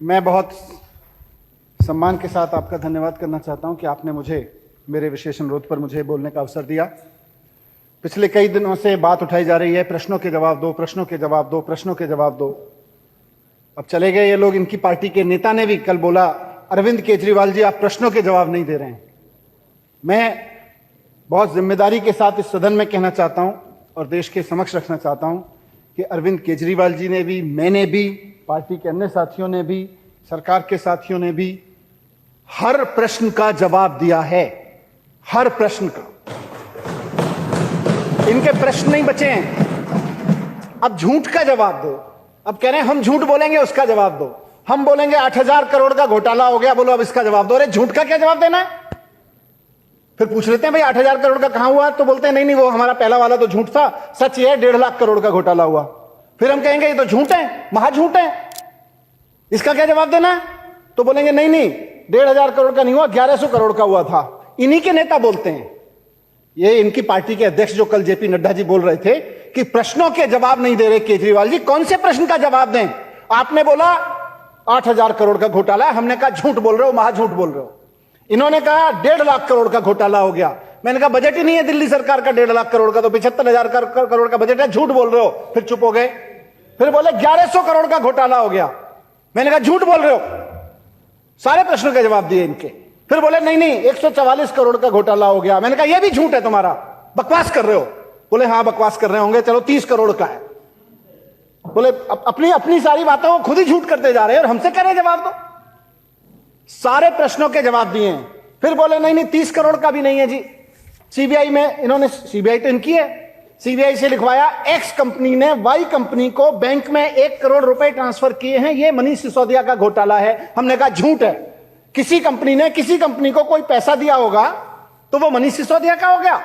मैं बहुत सम्मान के साथ आपका धन्यवाद करना चाहता हूं कि आपने मुझे मेरे विशेष अनुरोध पर मुझे बोलने का अवसर दिया। पिछले कई दिनों से बात उठाई जा रही है, प्रश्नों के जवाब दो, प्रश्नों के जवाब दो, प्रश्नों के जवाब दो। अब चले गए ये लोग। इनकी पार्टी के नेता ने भी कल बोला, अरविंद केजरीवाल जी आप प्रश्नों के जवाब नहीं दे रहे हैं। मैं बहुत जिम्मेदारी के साथ इस सदन में कहना चाहता हूं और देश के समक्ष रखना चाहता हूं कि अरविंद केजरीवाल जी ने भी, मैंने भी, पार्टी के अन्य साथियों ने भी, सरकार के साथियों ने भी हर प्रश्न का जवाब दिया है। हर प्रश्न का। इनके प्रश्न नहीं बचे हैं। अब झूठ का जवाब दो। अब कह रहे हैं हम झूठ बोलेंगे, उसका जवाब दो। हम बोलेंगे 8,000 करोड़ का घोटाला हो गया, बोलो अब इसका जवाब दो। अरे झूठ का क्या जवाब देना है? फिर पूछ लेते हैं भाई 8,000 करोड़ का कहां हुआ, तो बोलते हैं नहीं नहीं वो हमारा पहला वाला तो झूठ था, सच ये है 1.5 लाख करोड़ का घोटाला हुआ। फिर हम कहेंगे ये तो झूठ है, महाझूठ है, इसका क्या जवाब देना है? तो बोलेंगे नहीं नहीं 1,500 करोड़ का नहीं हुआ, 1,100 करोड़ का हुआ था। इन्हीं के नेता बोलते हैं। ये इनकी पार्टी के अध्यक्ष जो कल जेपी नड्डा जी बोल रहे थे कि प्रश्नों के जवाब नहीं दे रहे केजरीवाल जी। कौन से प्रश्न का जवाब दें? आपने बोला 8,000 करोड़ का घोटाला, हमने कहा झूठ बोल रहे हो, महाझूठ बोल रहे हो। इन्होंने कहा 1.5 लाख करोड़ का घोटाला हो गया। मैंने कहा बजट ही नहीं है दिल्ली सरकार का 1.5 लाख करोड़ का, तो 75,000 करोड़ का बजट है, झूठ बोल रहे हो। फिर चुप हो गए। फिर बोले 1,100 करोड़ का घोटाला हो गया। मैंने कहा झूठ बोल रहे हो। सारे प्रश्नों के जवाब दिए इनके। फिर बोले नहीं नहीं 144 करोड़ का घोटाला हो गया। मैंने कहा यह भी झूठ है तुम्हारा, बकवास कर रहे हो। बोले हाँ बकवास कर रहे होंगे, चलो 30 करोड़ का है। बोले अपनी अपनी सारी बातों को खुद ही झूठ करते जा रहे हैं और हमसे कह रहे जवाब दो। सारे प्रश्नों के जवाब दिए हैं। फिर बोले नहीं नहीं 30 करोड़ का भी नहीं है जी। सीबीआई में इन्होंने, सीबीआई तो इनकी है, सीबीआई से लिखवाया एक्स कंपनी ने वाई कंपनी को बैंक में 1 करोड़ रुपए ट्रांसफर किए हैं, ये मनीष सिसोदिया का घोटाला है। हमने कहा झूठ है। किसी कंपनी ने किसी कंपनी को कोई पैसा दिया होगा तो वो मनीष सिसोदिया का हो गया,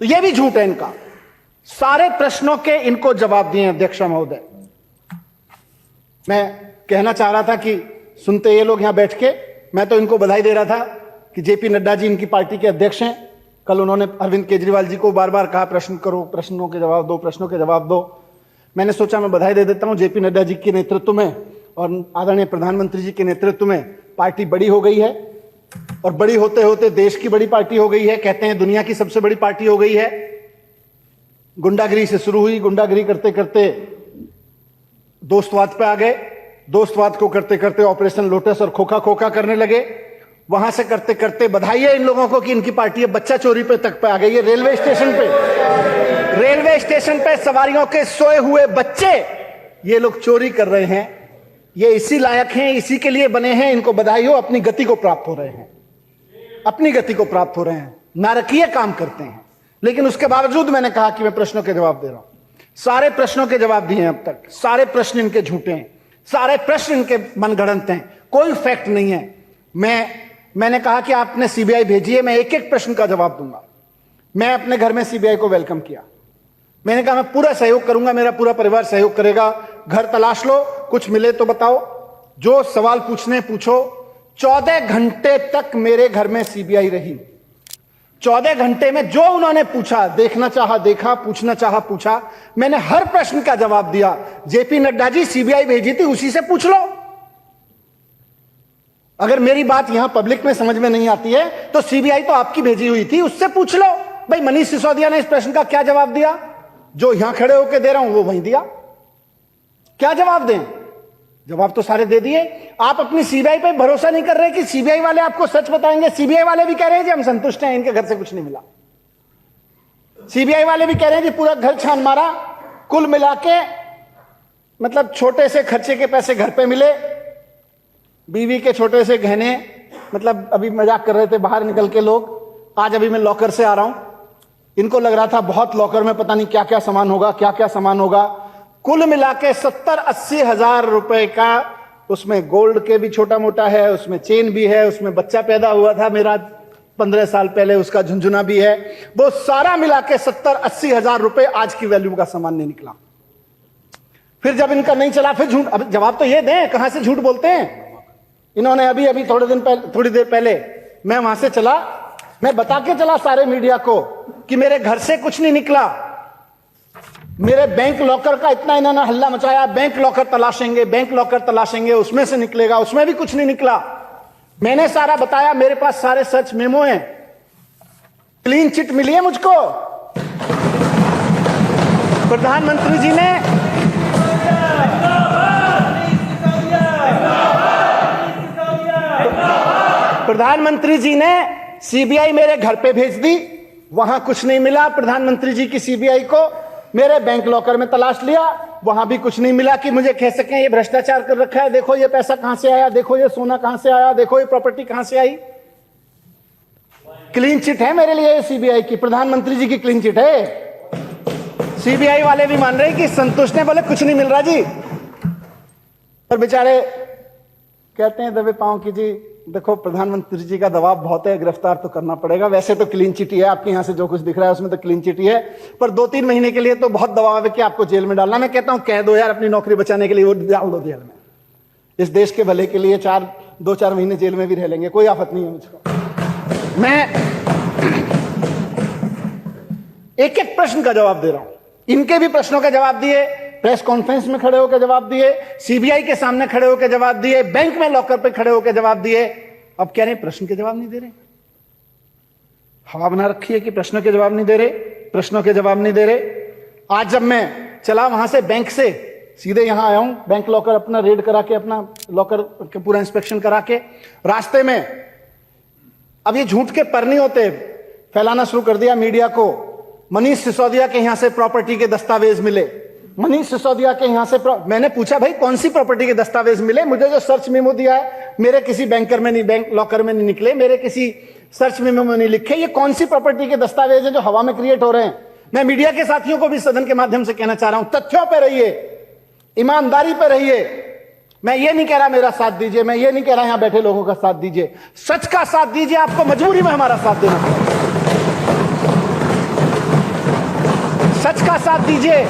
तो ये भी झूठ है इनका। सारे प्रश्नों के इनको जवाब दिए अध्यक्ष महोदय। मैं कहना चाह रहा था कि सुनते ये लोग यहां बैठ के, मैं तो इनको बधाई दे रहा था कि जेपी नड्डा जी इनकी पार्टी के अध्यक्ष हैं। कल उन्होंने अरविंद केजरीवाल जी को बार बार कहा प्रश्न करो, प्रश्नों के जवाब दो, प्रश्नों के जवाब दो। मैंने सोचा मैं बधाई दे देता हूं जेपी नड्डा जी के नेतृत्व में और आदरणीय प्रधानमंत्री जी के नेतृत्व में पार्टी बड़ी हो गई है और बड़ी होते होते देश की बड़ी पार्टी हो गई है। कहते हैं दुनिया की सबसे बड़ी पार्टी हो गई है। गुंडागिरी से शुरू हुई, गुंडागिरी करते करते दोस्तवाद पे आ गए, दोस्तवाद को करते करते ऑपरेशन लोटस और खोखा खोखा करने लगे। वहां से करते करते बधाई है इन लोगों को कि इनकी पार्टी बच्चा चोरी पे तक पे आ गई है। रेलवे स्टेशन पे सवारियों के सोए हुए बच्चे ये लोग चोरी कर रहे हैं। ये इसी लायक हैं, इसी के लिए बने हैं। इनको बधाई हो, अपनी गति को प्राप्त हो रहे हैं, अपनी गति को प्राप्त हो रहे हैं, नारकीय काम करते हैं। लेकिन उसके बावजूद मैंने कहा कि मैं प्रश्नों के जवाब दे रहा हूं। सारे प्रश्नों के जवाब दिए हैं अब तक। सारे प्रश्न इनके झूठे हैं, सारे प्रश्न इनके मनगढ़ंत हैं, कोई फैक्ट नहीं है। मैंने कहा कि आपने सीबीआई भेजी है, मैं एक एक प्रश्न का जवाब दूंगा। मैं अपने घर में सीबीआई को वेलकम किया। मैंने कहा मैं पूरा सहयोग करूंगा, मेरा पूरा परिवार सहयोग करेगा। घर तलाश लो, कुछ मिले तो बताओ, जो सवाल पूछने पूछो। 14 घंटे तक मेरे घर में सीबीआई रही। 14 घंटे में जो उन्होंने पूछा, देखना चाहा देखा, पूछना चाहा पूछा। मैंने हर प्रश्न का जवाब दिया। जेपी नड्डा जी सीबीआई भेजी थी, उसी से पूछ लो। अगर मेरी बात यहां पब्लिक में समझ में नहीं आती है तो सीबीआई तो आपकी भेजी हुई थी, उससे पूछ लो। भाई मनीष सिसोदिया ने इस प्रश्न का क्या जवाब दिया? जो यहां खड़े होकर दे रहा हूं वो वहीं दिया। क्या जवाब दें? जवाब तो सारे दे दिए। आप अपनी सीबीआई पे भरोसा नहीं कर रहे कि सीबीआई वाले आपको सच बताएंगे। सीबीआई वाले भी कह रहे हैं जी हम संतुष्ट हैं, इनके घर से कुछ नहीं मिला। सीबीआई वाले भी कह रहे हैं जी पूरा घर छान मारा, कुल मिला के मतलब छोटे से खर्चे के पैसे घर पे मिले, बीवी के छोटे से गहने, मतलब अभी मजाक कर रहे थे बाहर निकल के लोग। आज अभी मैं लॉकर से आ रहा हूं, इनको लग रहा था बहुत लॉकर में पता नहीं क्या क्या सामान होगा, क्या क्या सामान होगा। कुल मिला के 70-80 हजार रुपए का, उसमें गोल्ड के भी छोटा मोटा है, उसमें चेन भी है, उसमें बच्चा पैदा हुआ था मेरा 15 साल पहले, उसका झुंझुना भी है। वो सारा मिला के 70-80 हजार रुपए आज की वैल्यू का सामान नहीं निकला। फिर जब इनका नहीं चला, फिर झूठ। अब जवाब तो ये दें, कहां से झूठ बोलते हैं? इन्होंने अभी थोड़ी देर पहले मैं वहां से चला, मैं बता के चला सारे मीडिया को कि मेरे घर से कुछ नहीं निकला। मेरे बैंक लॉकर का इतना इन्होंने हल्ला मचाया, बैंक लॉकर तलाशेंगे, बैंक लॉकर तलाशेंगे, उसमें से निकलेगा, उसमें भी कुछ नहीं निकला। मैंने सारा बताया, मेरे पास सारे सर्च मेमो हैं, क्लीन चिट मिली है मुझको। प्रधानमंत्री जी ने सीबीआई मेरे घर पे भेज दी, वहां कुछ नहीं मिला। प्रधानमंत्री जी की सीबीआई को मेरे बैंक लॉकर में तलाश लिया, वहां भी कुछ नहीं मिला कि मुझे कह सकें ये भ्रष्टाचार कर रखा है, देखो ये पैसा कहां से आया, देखो ये सोना कहां से आया, देखो ये प्रॉपर्टी कहां से आई। क्लीन चिट है मेरे लिए सीबीआई की, प्रधानमंत्री जी की क्लीन चिट है। सीबीआई वाले भी मान रहे कि संतुष्ट हैं, बोले कुछ नहीं मिल रहा जी। पर बेचारे कहते हैं दबे पांव की जी देखो प्रधानमंत्री जी का दबाव बहुत है, गिरफ्तार तो करना पड़ेगा। वैसे तो क्लीन चिट ही है, आपके यहां से जो कुछ दिख रहा है उसमें तो क्लीन चिट ही है, पर 2-3 महीने के लिए तो बहुत दबाव है कि आपको जेल में डालना। मैं कहता हूं कह दो यार, अपनी नौकरी बचाने के लिए वो डाल दो जेल में। इस देश के भले के लिए 2-4 महीने जेल में भी रह लेंगे, कोई आफत नहीं है मुझको। मैं एक एक प्रश्न का जवाब दे रहा हूं, इनके भी प्रश्नों का जवाब दिए, प्रेस कॉन्फ्रेंस में खड़े होकर जवाब दिए, सीबीआई के सामने खड़े होकर जवाब दिए, बैंक में लॉकर पे खड़े होकर जवाब दिए। अब कह रहे प्रश्न के जवाब नहीं दे रहे। हवा बना रखी है कि प्रश्नों के जवाब नहीं दे रहे, प्रश्नों के जवाब नहीं दे रहे। आज जब मैं चला वहां से, बैंक से सीधे यहां आया हूं, बैंक लॉकर अपना रेड करा के, अपना लॉकर के पूरा इंस्पेक्शन करा के, रास्ते में अब ये झूठ के पर नहीं होते, फैलाना शुरू कर दिया मीडिया को। मनीष सिसोदिया के यहां से प्रॉपर्टी के दस्तावेज मिले, मनीष सिसोदिया के यहां से मैंने पूछा भाई कौन सी प्रॉपर्टी के दस्तावेज मिले? मुझे जो सर्च मेमो दिया है मेरे किसी बैंकर में नहीं, बैंक लॉकर में नहीं निकले, मेरे किसी सर्च मेमो में नहीं लिखे। ये कौन सी प्रॉपर्टी के दस्तावेज है जो हवा में क्रिएट हो रहे हैं? मैं मीडिया के साथियों को भी सदन के माध्यम से कहना चाह रहा हूं, तथ्यों पर रहिए, ईमानदारी पर रहिए। मैं ये नहीं कह रहा मेरा साथ दीजिए, मैं ये नहीं कह रहा यहां बैठे लोगों का साथ दीजिए, सच का साथ दीजिए। आपको मजबूरी में हमारा साथ देना पड़ेगा, सच का साथ दीजिए।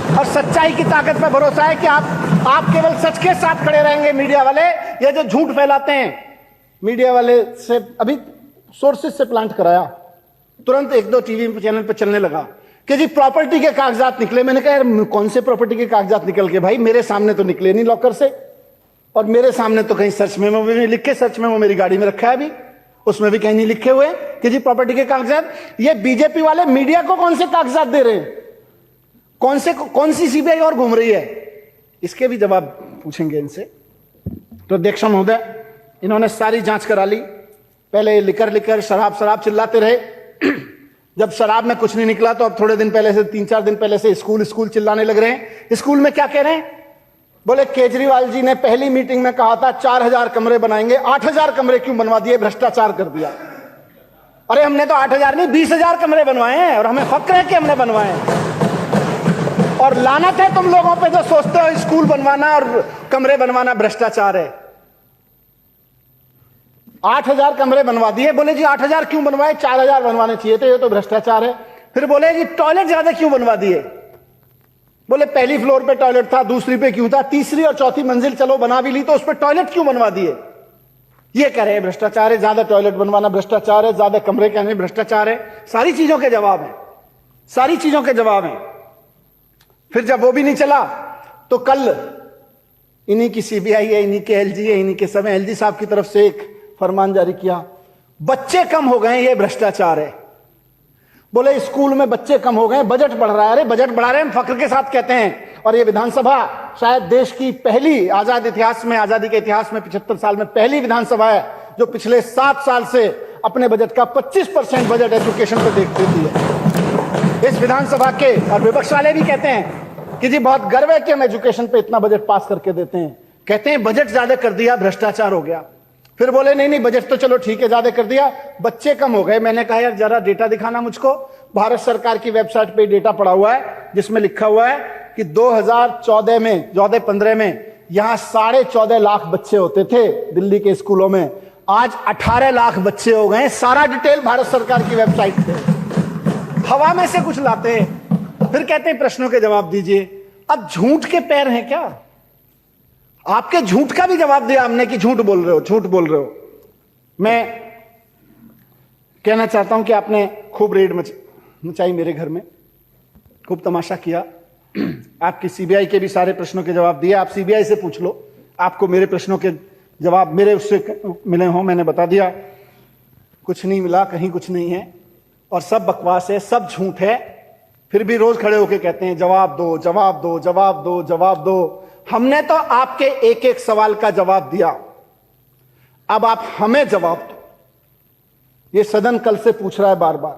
और सच्चाई की ताकत पर भरोसा है कि आप केवल सच के साथ खड़े रहेंगे। मीडिया वाले ये जो झूठ फैलाते हैं, मीडिया वाले से अभी सोर्सेस से प्लांट कराया, तुरंत 1-2 टीवी चैनल पर चलने लगा कि जी प्रॉपर्टी के कागजात निकले। मैंने कहा यार कौन से प्रॉपर्टी के कागजात निकल के? भाई मेरे सामने तो निकले नहीं लॉकर से, और मेरे सामने तो कहीं सर्च मेमो में नहीं लिखे। सर्च मेमो मेरी गाड़ी में रखा है अभी, उसमें भी कहीं नहीं लिखे हुए कि जी प्रॉपर्टी के कागजात। ये बीजेपी वाले मीडिया को कौन से कागजात दे रहे हैं? कौन सी सीबीआई और घूम रही है? इसके भी जवाब पूछेंगे इनसे। तो अध्यक्ष महोदय, इन्होंने सारी जांच करा ली। पहले लिकर शराब चिल्लाते रहे। जब शराब में कुछ नहीं निकला तो अब थोड़े दिन पहले से, 3-4 दिन पहले से स्कूल चिल्लाने लग रहे हैं। स्कूल में क्या कह रहे हैं? बोले केजरीवाल जी ने पहली मीटिंग में कहा था 4000 कमरे बनाएंगे, 8000 कमरे क्यों बनवा दिए? भ्रष्टाचार कर दिया। अरे हमने तो 8000 नहीं 20,000 कमरे बनवाए हैं, और हमें फक्र है कि हमने बनवाए हैं। और लानत है तुम लोगों पे जो सोचते हो स्कूल बनवाना और कमरे बनवाना भ्रष्टाचार है। 8000 कमरे बनवा दिए। बोले जी 8000 क्यों बनवाए? 4000 बनवाने चाहिए थे, ये तो भ्रष्टाचार है। फिर बोले जी टॉयलेट ज्यादा क्यों बनवा दिए? बोले पहली फ्लोर पे टॉयलेट था, दूसरी पे क्यों था, तीसरी और चौथी मंजिल चलो बना भी ली तो उस पर टॉयलेट क्यों बनवा दिए? ये कह रहे हैं भ्रष्टाचार है, ज्यादा टॉयलेट बनवाना भ्रष्टाचार है, ज्यादा कमरे कहने भ्रष्टाचार है। सारी चीजों के जवाब है, सारी चीजों के जवाब हैं। फिर जब वो भी नहीं चला तो कल इन्हीं की सीबीआई है, इन्हीं के एलजी है, इन्हीं के समय एलजी साहब की तरफ से एक फरमान जारी किया, बच्चे कम हो गए ये भ्रष्टाचार है। बोले स्कूल में बच्चे कम हो गए, बजट बढ़ रहा है। अरे बजट बढ़ा रहे हैं, हम फक्र के साथ कहते हैं। और ये विधानसभा शायद देश की पहली आजादी के इतिहास में 75 साल में पहली विधानसभा है जो पिछले 7 साल से अपने बजट का 25% बजट एजुकेशन पे देती है। इस विधानसभा के और विपक्ष वाले भी कहते हैं कि जी बहुत गर्व है कि हम एजुकेशन पे इतना बजट पास करके देते हैं। कहते हैं बजट ज्यादा कर दिया, भ्रष्टाचार हो गया। फिर बोले नहीं बजट तो चलो ठीक है ज्यादा कर दिया, बच्चे कम हो गए। मैंने कहा यार जरा डेटा दिखाना मुझको। भारत सरकार की वेबसाइट पे डेटा पड़ा हुआ है जिसमें लिखा हुआ है कि 2014-15 में यहां 14.5 लाख बच्चे होते थे दिल्ली के स्कूलों में, आज 18 लाख बच्चे हो गए। सारा डिटेल भारत सरकार की वेबसाइट पे। हवा में से कुछ लाते हैं, फिर कहते हैं प्रश्नों के जवाब दीजिए। अब झूठ के पैर हैं क्या? आपके झूठ का भी जवाब दिया हमने कि झूठ बोल रहे हो, झूठ बोल रहे हो। मैं कहना चाहता हूं कि आपने खूब रेड मचाई मेरे घर में, खूब तमाशा किया। आपकी सीबीआई के भी सारे प्रश्नों के जवाब दिए, आप सीबीआई से पूछ लो, आपको मेरे प्रश्नों के जवाब मेरे उससे मिले हों, मैंने बता दिया कुछ नहीं मिला, कहीं कुछ नहीं है और सब बकवास है, सब झूठ है। फिर भी रोज खड़े होकर कहते हैं जवाब दो, जवाब दो, जवाब दो, जवाब दो। हमने तो आपके एक एक सवाल का जवाब दिया, अब आप हमें जवाब दो। ये सदन कल से पूछ रहा है बार बार,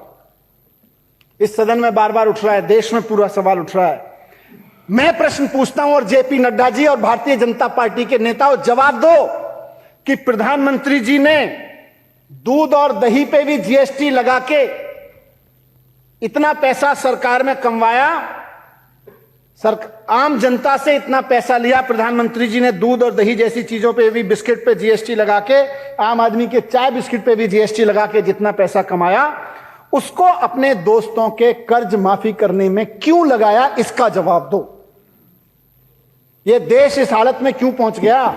इस सदन में बार बार उठ रहा है, देश में पूरा सवाल उठ रहा है। मैं प्रश्न पूछता हूं और जेपी नड्डा जी और भारतीय जनता पार्टी के नेताओं जवाब दो कि प्रधानमंत्री जी ने दूध और दही पे भी जीएसटी लगा के इतना पैसा सरकार में कमवाया, आम जनता से इतना पैसा लिया प्रधानमंत्री जी ने, दूध और दही जैसी चीजों पे भी, बिस्किट पे जीएसटी लगा के, आम आदमी के चाय बिस्किट पे भी जीएसटी लगा के जितना पैसा कमाया, उसको अपने दोस्तों के कर्ज माफी करने में क्यों लगाया, इसका जवाब दो। यह देश इस हालत में क्यों पहुंच गया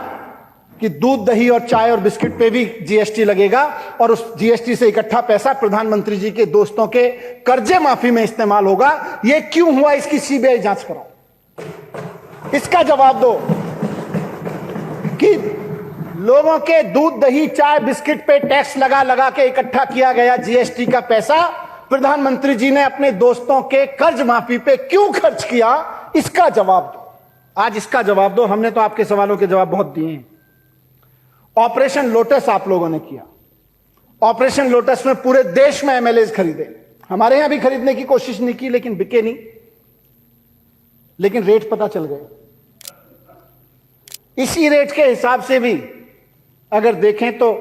कि दूध दही और चाय और बिस्किट पे भी जीएसटी लगेगा और उस जीएसटी से इकट्ठा पैसा प्रधानमंत्री जी के दोस्तों के कर्जे माफी में इस्तेमाल होगा। यह क्यों हुआ, इसकी सीबीआई जांच कराओ, इसका जवाब दो कि लोगों के दूध दही चाय बिस्किट पे टैक्स लगा लगा के इकट्ठा किया गया जीएसटी का पैसा प्रधानमंत्री जी ने अपने दोस्तों के कर्ज माफी पे क्यों खर्च किया, इसका जवाब दो। आज इसका जवाब दो। हमने तो आपके सवालों के जवाब बहुत दिए हैं। ऑपरेशन लोटस आप लोगों ने किया, ऑपरेशन लोटस में पूरे देश में एमएलए खरीदे, हमारे यहां भी खरीदने की कोशिश नहीं की लेकिन बिके नहीं, लेकिन रेट पता चल गए। इसी रेट के हिसाब से भी अगर देखें तो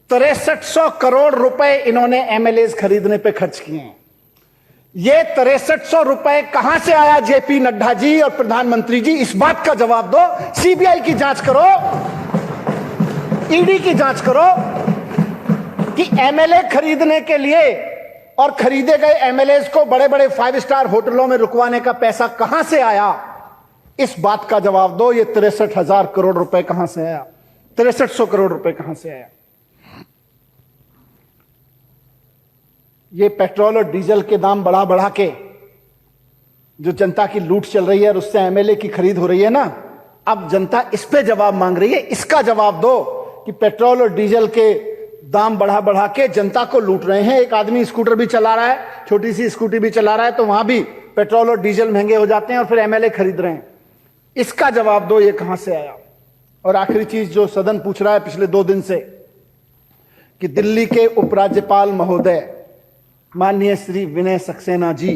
6300 करोड़ रुपए इन्होंने एमएलए खरीदने पे खर्च किए हैं। ये 6300 रुपए कहां से आया, जेपी नड्डा जी और प्रधानमंत्री जी, इस बात का जवाब दो। सीबीआई की जांच करो, ईडी की जांच करो कि एमएलए खरीदने के लिए और खरीदे गए एमएलए को बड़े बड़े 5 स्टार होटलों में रुकवाने का पैसा कहां से आया, इस बात का जवाब दो। ये 63,000 करोड़ रुपए कहां से आया, 6300 करोड़ रुपए कहां से आया। ये पेट्रोल और डीजल के दाम बढ़ा बढ़ा के जो जनता की लूट चल रही है और उससे एमएलए की खरीद हो रही है ना, अब जनता इस पे जवाब मांग रही है। इसका जवाब दो कि पेट्रोल और डीजल के दाम बढ़ा बढ़ा के जनता को लूट रहे हैं। एक आदमी स्कूटर भी चला रहा है, छोटी सी स्कूटी भी चला रहा है, तो वहां भी पेट्रोल और डीजल महंगे हो जाते हैं और फिर एमएलए खरीद रहे हैं। इसका जवाब दो, ये कहां से आया। और आखिरी चीज जो सदन पूछ रहा है पिछले 2 दिन से कि दिल्ली के उपराज्यपाल महोदय माननीय श्री विनय सक्सेना जी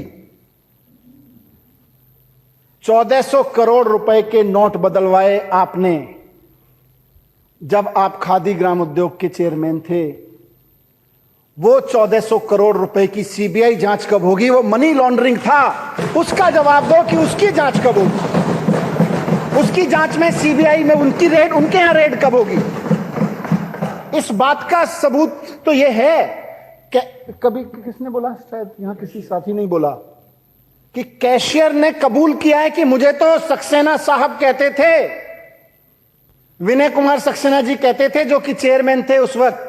1400 करोड़ रुपए के नोट बदलवाए आपने जब आप खादी ग्राम उद्योग के चेयरमैन थे। वो 1400 करोड़ रुपए की सीबीआई जांच कब होगी, वो मनी लॉन्ड्रिंग था, उसका जवाब दो कि उसकी जांच कब होगी, उसकी जांच में सीबीआई में उनकी रेड, उनके यहां रेड कब होगी। इस बात का सबूत तो ये है कि कभी किसने बोला, शायद यहां किसी साथी ने बोला कि कैशियर ने कबूल किया है कि मुझे तो सक्सेना साहब कहते थे, विनय कुमार सक्सेना जी कहते थे जो कि चेयरमैन थे उस वक्त,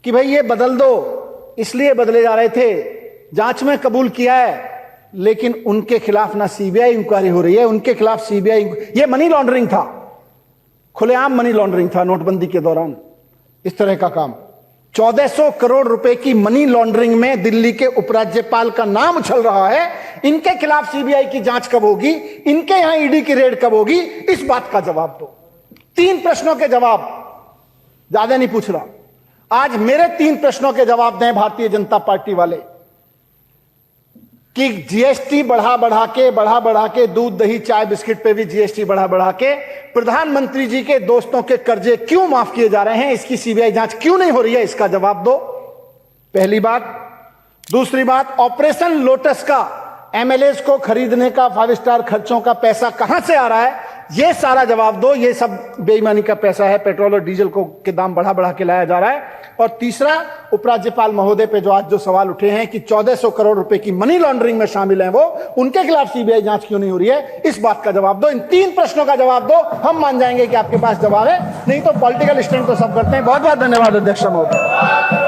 कि भाई ये बदल दो, इसलिए बदले जा रहे थे। जांच में कबूल किया है लेकिन उनके खिलाफ ना सीबीआई इंक्वायरी हो रही है, उनके खिलाफ सीबीआई, ये मनी लॉन्ड्रिंग था, खुलेआम मनी लॉन्ड्रिंग था नोटबंदी के दौरान इस तरह का काम। 1400 करोड़ रुपए की मनी लॉन्ड्रिंग में दिल्ली के उपराज्यपाल का नाम उछल रहा है। इनके खिलाफ सीबीआई की जांच कब होगी, इनके यहां ईडी की रेड कब होगी, इस बात का जवाब दो। 3 प्रश्नों के जवाब, ज्यादा नहीं पूछ रहा, आज मेरे 3 प्रश्नों के जवाब दें भारतीय जनता पार्टी वाले कि जीएसटी बढ़ा बढ़ा के दूध दही चाय बिस्किट पे भी जीएसटी बढ़ा बढ़ा के प्रधानमंत्री जी के दोस्तों के कर्जे क्यों माफ किए जा रहे हैं, इसकी सीबीआई जांच क्यों नहीं हो रही है, इसका जवाब दो, पहली बात। दूसरी बात, ऑपरेशन लोटस का एमएलए को खरीदने का 5 स्टार खर्चों का पैसा कहां से आ रहा है, यह सारा जवाब दो। यह सब बेईमानी का पैसा है, पेट्रोल और डीजल को के दाम बढ़ा बढ़ा के लाया जा रहा है। और तीसरा, उपराज्यपाल महोदय पे जो आज जो सवाल उठे हैं कि 1400 करोड़ रुपए की मनी लॉन्ड्रिंग में शामिल हैं वो, उनके खिलाफ सीबीआई जांच क्यों नहीं हो रही है, इस बात का जवाब दो। इन 3 प्रश्नों का जवाब दो, हम मान जाएंगे कि आपके पास जवाब है, नहीं तो पॉलिटिकल स्टंट तो सब करते हैं। बहुत बहुत धन्यवाद अध्यक्ष महोदय।